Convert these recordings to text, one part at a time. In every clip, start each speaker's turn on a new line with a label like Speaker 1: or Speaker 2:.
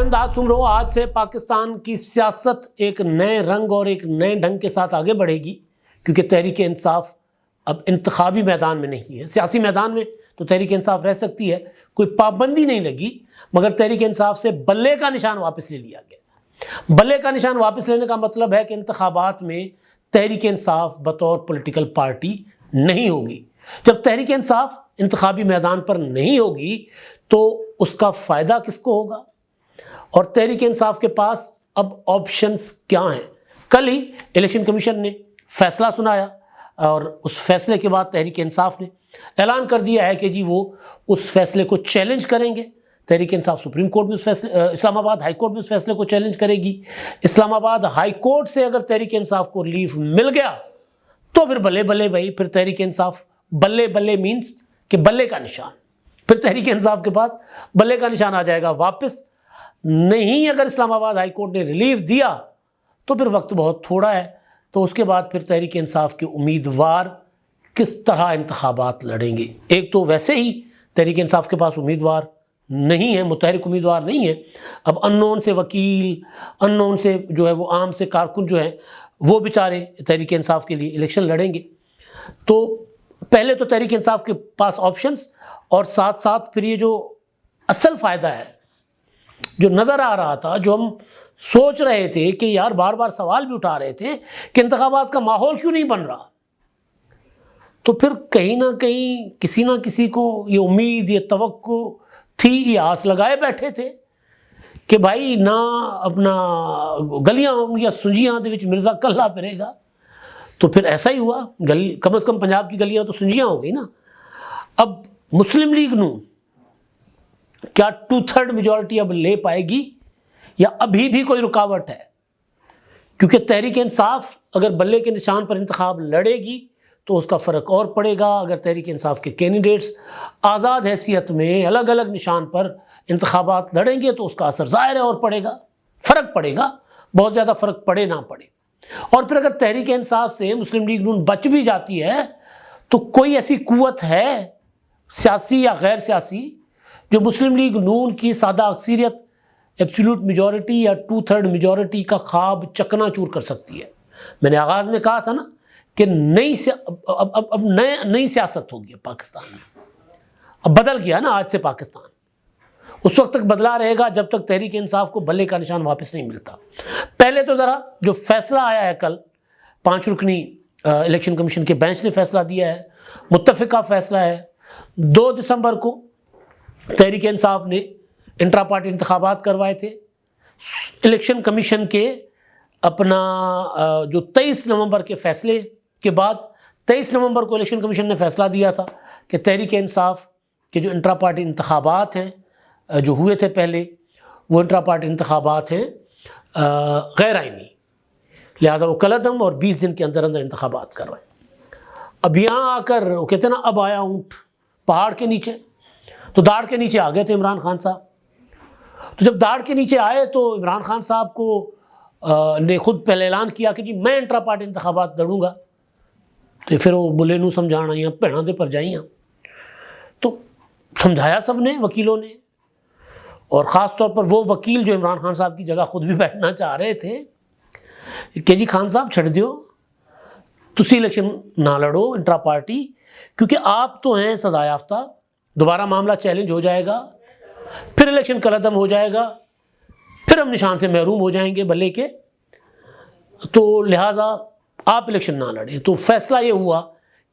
Speaker 1: अंदाज सुन रहे हो। आज से पाकिस्तान की सियासत एक नए रंग और एक नए ढंग के साथ आगे बढ़ेगी, क्योंकि तहरीक इंसाफ अब इंतखाबी मैदान में नहीं है। सियासी मैदान में तो तहरीक इंसाफ रह सकती है, कोई पाबंदी नहीं लगी, मगर तहरीक इंसाफ से बल्ले का निशान वापस ले लिया गया। बल्ले का निशान वापस लेने का मतलब है कि इंतखाबात में तहरीक इंसाफ बतौर पॉलिटिकल पार्टी नहीं होगी। जब तहरीक इंसाफ इंतखाबी मैदान पर नहीं होगी तो उसका फ़ायदा किसको होगा? और तहरीक इंसाफ के पास अब ऑप्शंस क्या हैं? कल ही इलेक्शन कमीशन ने फैसला सुनाया और उस फैसले के बाद तहरीक इंसाफ ने ऐलान कर दिया है कि जी वो उस फैसले को चैलेंज करेंगे। तहरीक इंसाफ सुप्रीम कोर्ट में उस फैसले, इस्लामाबाद हाई कोर्ट में उस फैसले को चैलेंज करेगी। इस्लामाबाद हाई कोर्ट से अगर तहरीक इंसाफ को रिलीफ मिल गया तो फिर बल्ले बल्ले भाई, फिर तहरीक इंसाफ बल्ले बल्ले मीन्स कि बल्ले का निशान, फिर तहरीक इंसाफ के पास बल्ले का निशान आ जाएगा वापस। नहीं, अगर इस्लामाबाद हाई कोर्ट ने रिलीफ दिया तो फिर वक्त बहुत थोड़ा है, तो उसके बाद फिर तहरीक इंसाफ के उम्मीदवार किस तरह इंतखाबात लड़ेंगे। एक तो वैसे ही तहरीक इंसाफ के पास उम्मीदवार नहीं है, मुतहरिक उम्मीदवार नहीं है। अब अननोन से वकील, अननोन से जो है वो आम से कारकुन जो है वो बेचारे तहरीक इंसाफ के लिए इलेक्शन लड़ेंगे। तो पहले तो तहरीक इंसाफ के पास ऑप्शंस, और साथ साथ फिर ये जो असल फ़ायदा है जो नज़र आ रहा था, जो हम सोच रहे थे कि यार बार बार सवाल भी उठा रहे थे कि इंतखाबात का माहौल क्यों नहीं बन रहा, तो फिर कहीं ना कहीं किसी ना किसी को ये उम्मीद, ये तवक्को थी, ये आस लगाए बैठे थे कि भाई ना अपना गलियां या सुंजियां दे विच मिर्ज़ा कल्ला फिरेगा। तो फिर ऐसा ही हुआ, कम से कम पंजाब की गलियां तो सुंजियां हो गई ना। अब मुस्लिम लीग नू क्या 2/3 मेजॉरिटी अब ले पाएगी या अभी भी कोई रुकावट है? क्योंकि तहरीक इंसाफ अगर बल्ले के निशान पर इंतखाब लड़ेगी तो उसका फ़र्क और पड़ेगा। अगर तहरीक इंसाफ के कैंडिडेट्स आज़ाद हैसियत में अलग अलग निशान पर इंतखाबात लड़ेंगे तो उसका असर ज़ाहिर है और पड़ेगा, फ़र्क पड़ेगा, बहुत ज़्यादा फ़र्क पड़े ना पड़े। और फिर अगर तहरीक इंसाफ से मुस्लिम लीग नून बच भी जाती है तो कोई ऐसी कुव्वत है सियासी या गैर सियासी जो मुस्लिम लीग नून की सादा अक्सरियत, एब्सोल्यूट मेजॉरिटी या 2/3 मेजॉरिटी का ख्वाब चकनाचूर कर सकती है? मैंने आगाज़ में कहा था ना कि अब नई सियासत होगी पाकिस्तान में। अब बदल गया ना आज से पाकिस्तान, उस वक्त तक बदला रहेगा जब तक तहरीक इंसाफ को बल्ले का निशान वापस नहीं मिलता। पहले तो ज़रा जो फैसला आया है कल, 5 रुकनी इलेक्शन कमीशन के बेंच ने फैसला दिया है, मुत्तफ़िका फैसला है। 2 दिसंबर को तहरीक इंसाफ ने इंट्रा पार्टी इंतखाबात करवाए थे। इलेक्शन कमीशन के अपना जो 23 नवंबर के फैसले के बाद 23 नवंबर को इलेक्शन कमीशन ने फैसला दिया था कि तहरीक इंसाफ के जो इंट्रा पार्टी इंतखाबात हैं जो हुए थे पहले, वो इंट्रा पार्टी इंतखाबात हैं गैर आइनी, लिहाजा वो कलअदम और 20 दिन के अंदर अंदर इंतखाबात करवाए। अब यहाँ आकर वो कहते ना, अब आया ऊँट पहाड़ के नीचे, तो दाढ़ के नीचे आ गए थे इमरान खान साहब। तो जब दाढ़ के नीचे आए तो इमरान खान साहब को ने खुद पहले ऐलान किया कि जी मैं इंट्रा पार्टी इंतखाबात लड़ूंगा। तो फिर वो बुले नू समझाना या भैणा दे पर जाइयाँ, तो समझाया सब ने, वकीलों ने, और ख़ास तौर पर वो वकील जो इमरान खान साहब की जगह खुद भी बैठना चाह रहे थे कि जी खान साहब छड़ दियो, तुसी इलेक्शन ना लड़ो इंट्रा पार्टी, क्योंकि आप तो हैं सज़ा याफ्ता, दोबारा मामला चैलेंज हो जाएगा, फिर इलेक्शन कलअदम हो जाएगा, फिर हम निशान से महरूम हो जाएंगे बल्ले के, तो लिहाजा आप इलेक्शन ना लड़ें। तो फैसला ये हुआ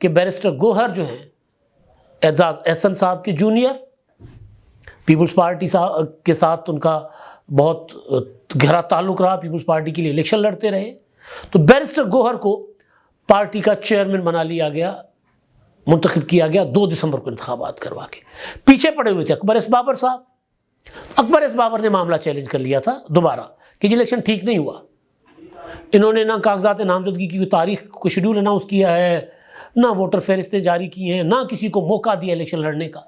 Speaker 1: कि बैरिस्टर गोहर जो हैं एजाज़ एहसन साहब के जूनियर, पीपल्स पार्टी के साथ उनका बहुत गहरा ताल्लुक़ रहा, पीपल्स पार्टी के लिए इलेक्शन लड़ते रहे, तो बैरिस्टर गोहर को पार्टी का चेयरमैन बना लिया गया, मुंतखब किया गया 2 दिसंबर को इंतखाबात करवा के। पीछे पड़े हुए थे अकबर एस बाबर साहब। अकबर एस बाबर ने मामला चैलेंज कर लिया था दोबारा कि ये इलेक्शन ठीक नहीं हुआ, इन्होंने ना कागजात नामजदगी की तारीख को शेड्यूल अनाउंस किया है, ना वोटर फहरिस्तें जारी की हैं, ना किसी को मौका दिया इलेक्शन लड़ने का।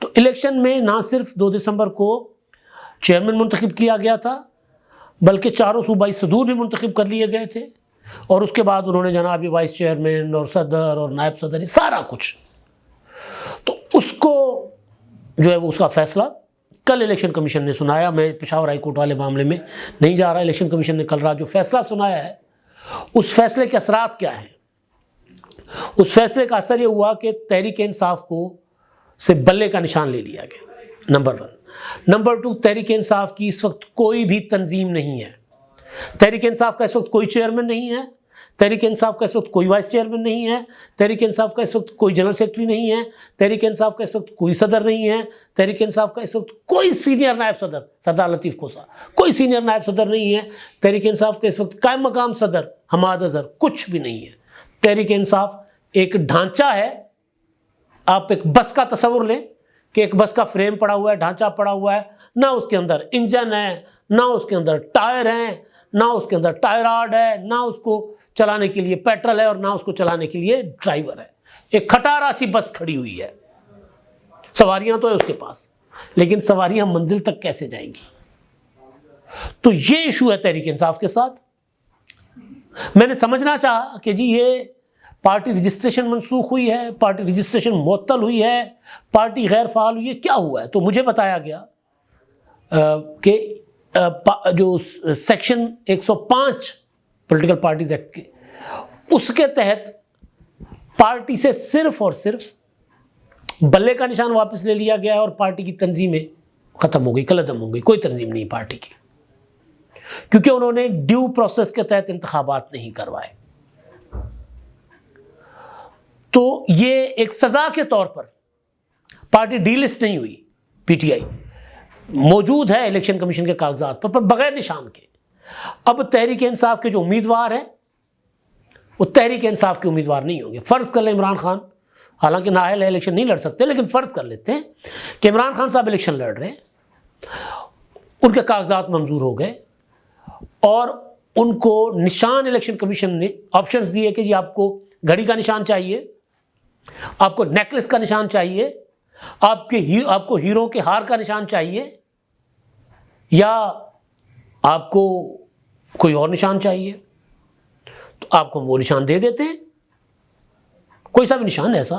Speaker 1: तो इलेक्शन में ना सिर्फ 2 दिसंबर को चेयरमैन मुंतखब किया गया था, बल्कि 4 सूबाई सदूर भी मुंतखब कर लिए गए थे, और उसके बाद उन्होंने जनाब वाइस चेयरमैन और सदर और नायब सदर, सारा कुछ, तो उसको जो है वो उसका फैसला कल इलेक्शन कमीशन ने सुनाया, मैं पेशावर हाई कोर्ट वाले मामले में नहीं जा रहा, इलेक्शन कमीशन ने कल रात जो फैसला सुनाया है उस फैसले के असरात क्या हैं। उस फैसले का असर ये हुआ कि तहरीक इंसाफ को से बल्ले का निशान ले लिया गया, नंबर 1। नंबर 2, तहरीक इंसाफ की इस वक्त कोई भी तंजीम नहीं है। तहरीक इंसाफ का इस वक्त कोई चेयरमैन नहीं है, तहरीक इंसाफ का इस वक्त कोई वाइस चेयरमैन नहीं है, तहरीक इंसाफ का इस वक्त कोई जनरल सेक्रेटरी नहीं है, तहरीक इंसाफ का इस वक्त कोई सदर नहीं है, तहरीक इंसाफ का इस वक्त कोई सीनियर नायब सदर, सरदार लतीफ़ कोसा, कोई सीनियर नायब सदर नहीं है। तहरीक इंसाफ का इस वक्त कायम मकाम सदर हमाद अजहर, कुछ भी नहीं है। तहरीक इंसाफ एक ढांचा है। आप एक बस का तस्वुर लें कि एक बस का फ्रेम पड़ा हुआ है, ढांचा पड़ा हुआ है, ना उसके अंदर इंजन है, ना उसके अंदर टायर हैं, ना उसके अंदर टायर राड है, ना उसको चलाने के लिए पेट्रोल है और ना उसको चलाने के लिए ड्राइवर है। एक खटारा सी बस खड़ी हुई है, सवारियां तो है उसके पास, लेकिन सवारियां मंजिल तक कैसे जाएंगी? तो ये इशू है तहरीक इंसाफ के साथ। मैंने समझना चाहा कि जी ये पार्टी रजिस्ट्रेशन मनसूख हुई है, पार्टी रजिस्ट्रेशन मुअत्तल हुई है, पार्टी गैर फाल हुई है, क्या हुआ है? तो मुझे बताया गया कि जो सेक्शन 105 पॉलिटिकल पार्टीज एक्ट के, उसके तहत पार्टी से सिर्फ और सिर्फ बल्ले का निशान वापस ले लिया गया और पार्टी की तंजीमें ख़त्म हो गई, कलअदम हो गई, कोई तंजीम नहीं पार्टी की, क्योंकि उन्होंने ड्यू प्रोसेस के तहत इंतखाबात नहीं करवाए। तो ये एक सज़ा के तौर पर पार्टी डीलिस्ट नहीं हुई, पीटीआई मौजूद है इलेक्शन कमीशन के कागजात पर बगैर निशान के। अब तहरीक इंसाफ के जो उम्मीदवार हैं वो तहरीक इंसाफ के उम्मीदवार नहीं होंगे। फ़र्ज़ कर लें इमरान खान, हालांकि नाअहल है, इलेक्शन नहीं लड़ सकते, लेकिन फ़र्ज़ कर लेते हैं कि इमरान खान साहब इलेक्शन लड़ रहे हैं, उनके कागजात मंजूर हो गए और उनको निशान इलेक्शन कमीशन ने ऑप्शंस दिए कि जी आपको घड़ी का निशान चाहिए, आपको नेकलेस का निशान चाहिए, आपको हीरो के हार का निशान चाहिए, या आपको कोई और निशान चाहिए। तो आपको वो निशान दे देते हैं, कोई सा भी निशान ऐसा।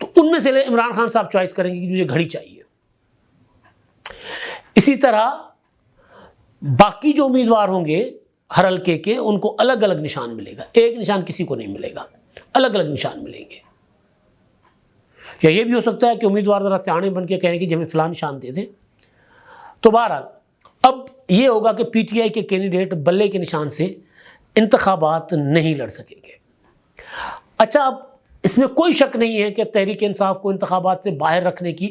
Speaker 1: तो उनमें से इमरान खान साहब चॉइस करेंगे कि मुझे घड़ी चाहिए। इसी तरह बाकी जो उम्मीदवार होंगे हर हल्के के, उनको अलग अलग निशान मिलेगा, एक निशान किसी को नहीं मिलेगा, अलग अलग निशान मिलेंगे। या ये भी हो सकता है कि उम्मीदवार ज़रा सियाने बन के कहें कि हमें फ़लाँ निशान दे दें। तो बहरहाल अब ये होगा कि पीटीआई के कैंडिडेट बल्ले के निशान से इंतखाबात नहीं लड़ सकेंगे। अच्छा, अब इसमें कोई शक नहीं है कि तहरीक इंसाफ को इंतखाबात से बाहर रखने की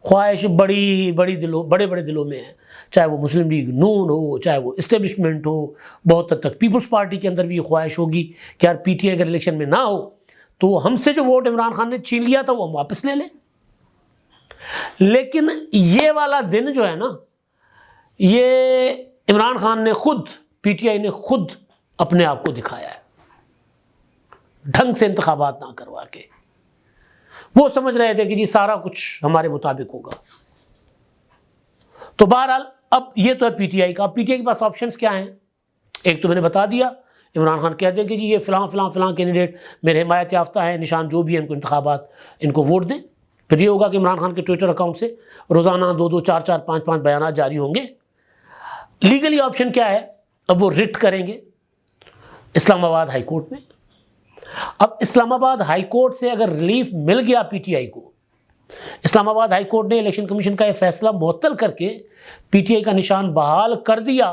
Speaker 1: ख्वाहिश बड़े बड़े दिलों में है, चाहे वो मुस्लिम लीग नून हो, चाहे वो इस्टेब्लिशमेंट हो, बहुत हद तक पीपल्स पार्टी के अंदर भी ये ख्वाहिश होगी कि यार पीटीआई अगर इलेक्शन में ना हो तो हमसे जो वोट इमरान खान ने छीन लिया था वो हम वापस ले लें। लेकिन ये वाला दिन जो है ना, ये इमरान खान ने खुद, पीटीआई ने खुद अपने आप को दिखाया है, ढंग से इंतखाबात ना करवा के। वो समझ रहे थे कि जी सारा कुछ हमारे मुताबिक होगा। तो बहरहाल अब ये तो है पीटीआई का। पीटीआई के पास ऑप्शंस क्या हैं? एक तो मैंने बता दिया, इमरान खान कहते हैं कि जी ये फ़लाँ कैंडिडेट मेरे हिमायत याफ्ता है, निशान जो भी है, इनको इंतखाबात, इनको वोट दें। फिर ये होगा कि इमरान खान के ट्विटर अकाउंट से रोज़ाना 2-2, 4-4, 5-5 बयान जारी होंगे। लीगली ऑप्शन क्या है? अब वो रिट करेंगे इस्लामाबाद हाई कोर्ट में। अब इस्लामाबाद हाई कोर्ट से अगर रिलीफ मिल गया पीटीआई को, इस्लामाबाद हाई कोर्ट ने इलेक्शन कमीशन का यह फैसला मुअत्तल करके पीटीआई का निशान बहाल कर दिया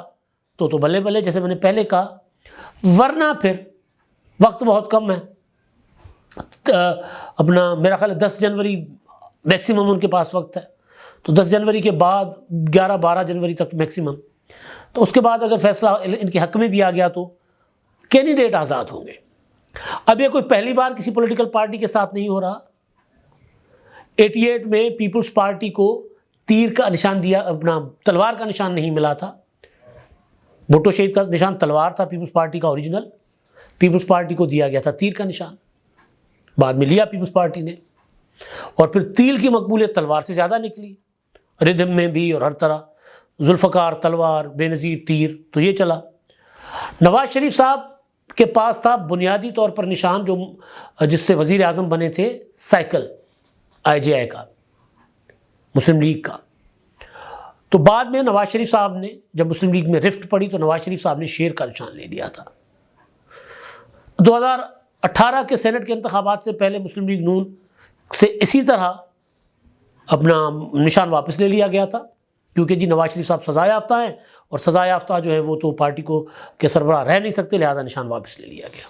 Speaker 1: तो बल्ले बल्ले, जैसे मैंने पहले कहा। वरना फिर वक्त बहुत कम है, अपना मेरा ख्याल है 10 जनवरी मैक्सिमम उनके पास वक्त है। तो 10 जनवरी के बाद 11-12 जनवरी तक मैक्सिमम, तो उसके बाद अगर फैसला इनके हक में भी आ गया तो कैंडिडेट आज़ाद होंगे। अब ये कोई पहली बार किसी पॉलिटिकल पार्टी के साथ नहीं हो रहा। 88 में पीपल्स पार्टी को तीर का निशान दिया, अपना तलवार का निशान नहीं मिला था। भुट्टो शहीद का निशान तलवार था, पीपल्स पार्टी का ओरिजिनल। पीपल्स पार्टी को दिया गया था तीर का निशान, बाद में लिया पीपल्स पार्टी ने, और फिर तीर की मकबूलियत तलवार से ज़्यादा निकली, रिदम में भी और हर तरह। जुल्फ़कार तलवार, बेनज़ीर तीर, तो ये चला। नवाज शरीफ साहब के पास था बुनियादी तौर पर निशान जो जिससे वज़ीर आज़म बने थे, साइकिल IJI का, मुस्लिम लीग का। तो बाद में नवाज शरीफ साहब ने, जब मुस्लिम लीग में रिफ्ट पड़ी, तो नवाज शरीफ साहब ने शेर का निशान ले लिया था। 2018 के सेनेट के इंतखाबात से पहले मुस्लिम लीग नून से इसी तरह अपना निशान वापस ले लिया गया था, क्योंकि जी नवाज शरीफ साहब सज़ा याफ्ता हैं और सज़ा याफ्ता जो है वो तो पार्टी को के सरबराह रह नहीं सकते, लिहाजा निशान वापस ले लिया गया।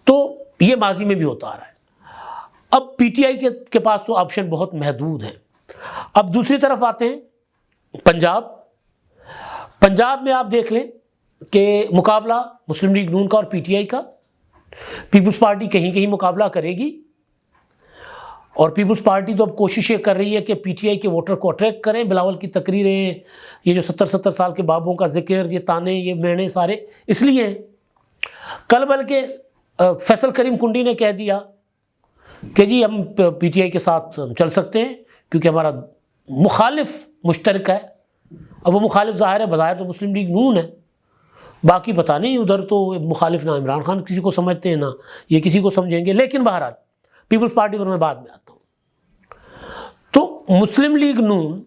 Speaker 1: तो ये माजी में भी होता आ रहा है। अब पीटीआई के पास तो ऑप्शन बहुत महदूद हैं। अब दूसरी तरफ आते हैं पंजाब में आप देख लें कि मुकाबला मुस्लिम लीग नून का और पीटीआई का, पीपल्स पार्टी कहीं कहीं मुकाबला करेगी और पीपल्स पार्टी तो अब कोशिश ये कर रही है कि पीटीआई के वोटर को अट्रैक्ट करें। बिलावल की तकरीरें, ये जो 70-70 साल के बाबों का जिक्र, ये ताने, ये मेहने सारे इसलिए हैं। कल बल्कि फैसल करीम कुंडी ने कह दिया कि जी हम पीटीआई के साथ चल सकते हैं क्योंकि हमारा मुखालिफ मुश्तरक है। अब वो मुखालिफ ज़ाहिर है, बज़ाहिर तो मुस्लिम लीग नून है, बाकी पता नहीं उधर तो मुखालिफ ना इमरान खान किसी को समझते हैं ना ये किसी को समझेंगे। लेकिन बहरहाल पीपल्स पार्टी पर मैं बाद में आता हूँ। तो मुस्लिम लीग नून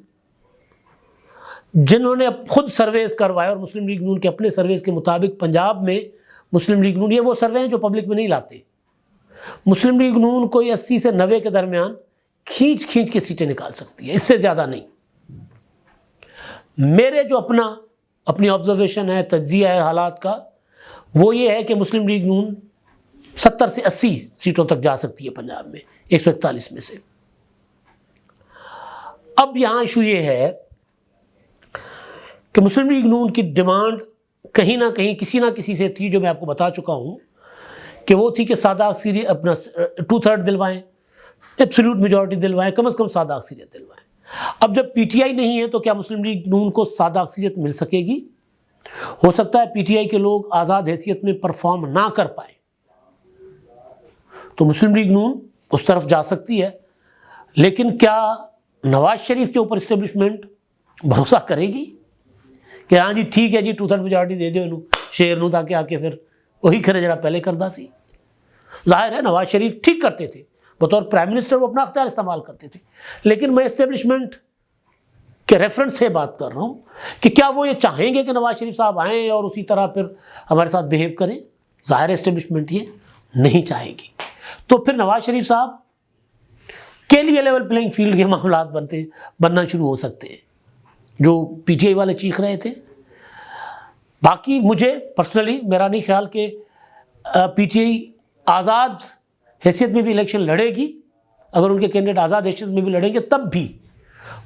Speaker 1: जिन्होंने अब खुद सर्वेस करवाए और मुस्लिम लीग नून के अपने सर्वेस के मुताबिक पंजाब में मुस्लिम लीग नून, ये वो सर्वे हैं जो पब्लिक में नहीं लाते, मुस्लिम लीग नून कोई 80 से 90 के दरमियान खींच के सीटें निकाल सकती है, इससे ज़्यादा नहीं। मेरे जो अपनी ऑब्जर्वेशन है, तज्जिया है हालात का, वो ये है कि मुस्लिम लीग नून 70 से 80 सीटों तक जा सकती है पंजाब में 141 में से। अब यहाँ इशू ये है कि मुस्लिम लीग नून की डिमांड कहीं ना कहीं किसी ना किसी से थी, जो मैं आपको बता चुका हूँ कि वो थी कि सादा अक्सरियत अपना 2/3 दिलवाएं, एब्सोल्यूट मेजॉरिटी दिलवाएं, कम से कम सादा अक्सरियत दिलवाएं। अब जब पीटीआई नहीं है तो क्या मुस्लिम लीग नून को सादा अक्सरियत मिल सकेगी? हो सकता है पीटीआई के लोग आज़ाद हैसियत में परफॉर्म ना कर पाए, तो मुस्लिम लीग नून उस तरफ जा सकती है। लेकिन क्या नवाज शरीफ के ऊपर इस्टेब्लिशमेंट भरोसा करेगी कि हाँ जी ठीक है जी 2/3 मेजॉरिटी दे दो इनू शेर नू, ताकि आके फिर वही करे जरा पहले करदा सी? जाहिर है नवाज शरीफ ठीक करते थे, बतौर प्राइम मिनिस्टर वो अपना अख्तियार इस्तेमाल करते थे, लेकिन मैं इस्टेब्लिशमेंट के रेफरेंस से बात कर रहा हूँ कि क्या वो ये चाहेंगे कि नवाज शरीफ साहब आएँ और उसी तरह फिर हमारे साथ बिहेव करें? जाहिर है इस्टेब्लिशमेंट ये नहीं चाहेगी। तो फिर नवाज शरीफ साहब के लिए लेवल प्लेइंग फील्ड के मामला बनना शुरू हो सकते हैं, जो पीटीआई वाले चीख रहे थे। बाकी मुझे पर्सनली मेरा नहीं ख्याल कि पीटीआई आज़ाद हैसियत में भी इलेक्शन लड़ेगी। अगर उनके कैंडिडेट आज़ाद हैसियत में भी लड़ेंगे तब भी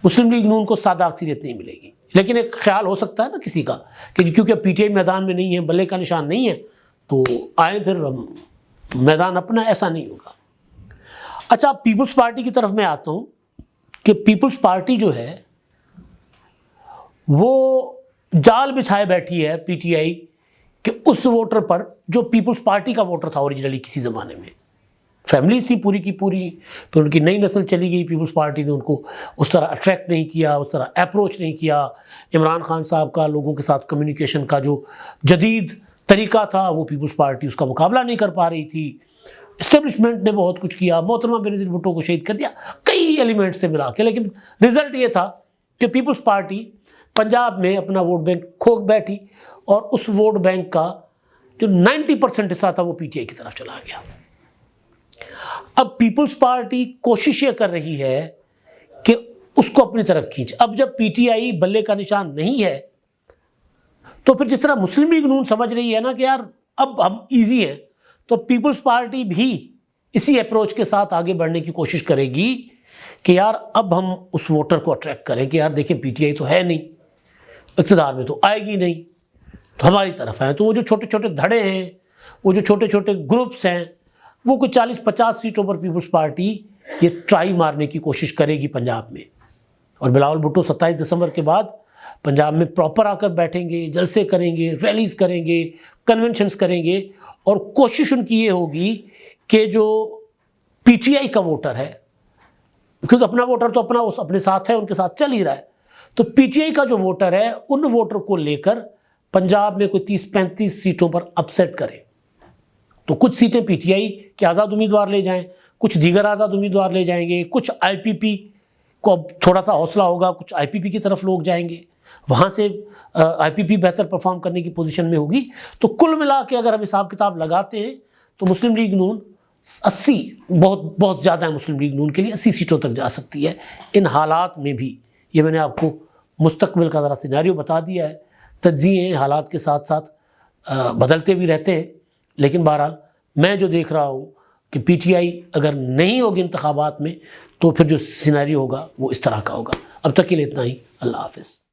Speaker 1: मुस्लिम लीग नून को सादा अक्सरियत नहीं मिलेगी। लेकिन एक ख्याल हो सकता है ना किसी का कि क्योंकि पीटीआई मैदान में नहीं है, बल्ले का निशान नहीं है, तो आए फिर मैदान अपना, ऐसा नहीं होगा। अच्छा, पीपल्स पार्टी की तरफ मैं आता हूँ कि पीपल्स पार्टी जो है वो जाल बिछाए बैठी है पीटीआई कि उस वोटर पर जो पीपल्स पार्टी का वोटर था ओरिजिनली किसी ज़माने में, फैमिलीज थी पूरी की पूरी, फिर उनकी नई नस्ल चली गई, पीपल्स पार्टी ने उनको उस तरह अट्रैक्ट नहीं किया, उस तरह अप्रोच नहीं किया। इमरान खान साहब का लोगों के साथ कम्युनिकेशन का जो जदीद तरीका था वो पीपल्स पार्टी उसका मुकाबला नहीं कर पा रही थी। इस्टेब्लिशमेंट ने बहुत कुछ किया, मोहतरमा बेनज़ीर भुट्टो को शहीद कर दिया कई एलिमेंट्स से मिला के, लेकिन रिज़ल्ट ये था कि पीपल्स पार्टी पंजाब में अपना वोट बैंक खो बैठी और उस वोट बैंक का जो 90% हिस्सा था वो पीटीआई की तरफ चला गया। अब पीपल्स पार्टी कोशिश ये कर रही है कि उसको अपनी तरफ खींच। अब जब पीटीआई बल्ले का निशान नहीं है तो फिर जिस तरह मुस्लिम लीग नून समझ रही है ना कि यार अब हम इजी हैं, तो पीपल्स पार्टी भी इसी अप्रोच के साथ आगे बढ़ने की कोशिश करेगी कि यार अब हम उस वोटर को अट्रैक्ट करें कि यार देखिए पीटीआई तो है नहीं, इक़्तिदार में तो आएगी नहीं, तो हमारी तरफ है। तो वो जो छोटे छोटे धड़े हैं, वो जो छोटे छोटे ग्रुप्स हैं, वो कुछ 40-50 सीटों पर पीपल्स पार्टी ये ट्राई मारने की कोशिश करेगी पंजाब में। और बिलावल भुट्टो 27 दिसंबर के बाद पंजाब में प्रॉपर आकर बैठेंगे, जलसे करेंगे, रैलीज़ करेंगे, कन्वेंशंस करेंगे, और कोशिश उनकी ये होगी कि जो पीटीआई का वोटर है, क्योंकि अपना वोटर तो अपने साथ है, उनके साथ चल ही रहा है, तो पीटीआई का जो वोटर है उन वोटर को लेकर पंजाब में कोई 30-35 सीटों पर अपसेट करें। तो कुछ सीटें पीटीआई के आज़ाद उम्मीदवार ले जाएं, कुछ दीगर आज़ाद उम्मीदवार ले जाएंगे, कुछ आईपीपी को अब थोड़ा सा हौसला होगा, कुछ IPP की तरफ लोग जाएंगे, वहाँ से IPP बेहतर परफॉर्म करने की पोजीशन में होगी। तो कुल मिला के अगर हम हिसाब किताब लगाते हैं तो मुस्लिम लीग नून 80, बहुत ज़्यादा है मुस्लिम लीग नून के लिए, 80 सीटों तक जा सकती है इन हालात में भी। ये मैंने आपको मुस्तकबिल का ज़रा सिनेरियो बता दिया है। तज्ज़िये हालात के साथ साथ बदलते भी रहते हैं, लेकिन बहरहाल मैं जो देख रहा हूँ कि PTI अगर नहीं होगी इंतखाबात में तो फिर जो सिनेरियो होगा वो इस तरह का होगा। अब तक के लिए इतना ही। अल्लाह हाफ़िज़।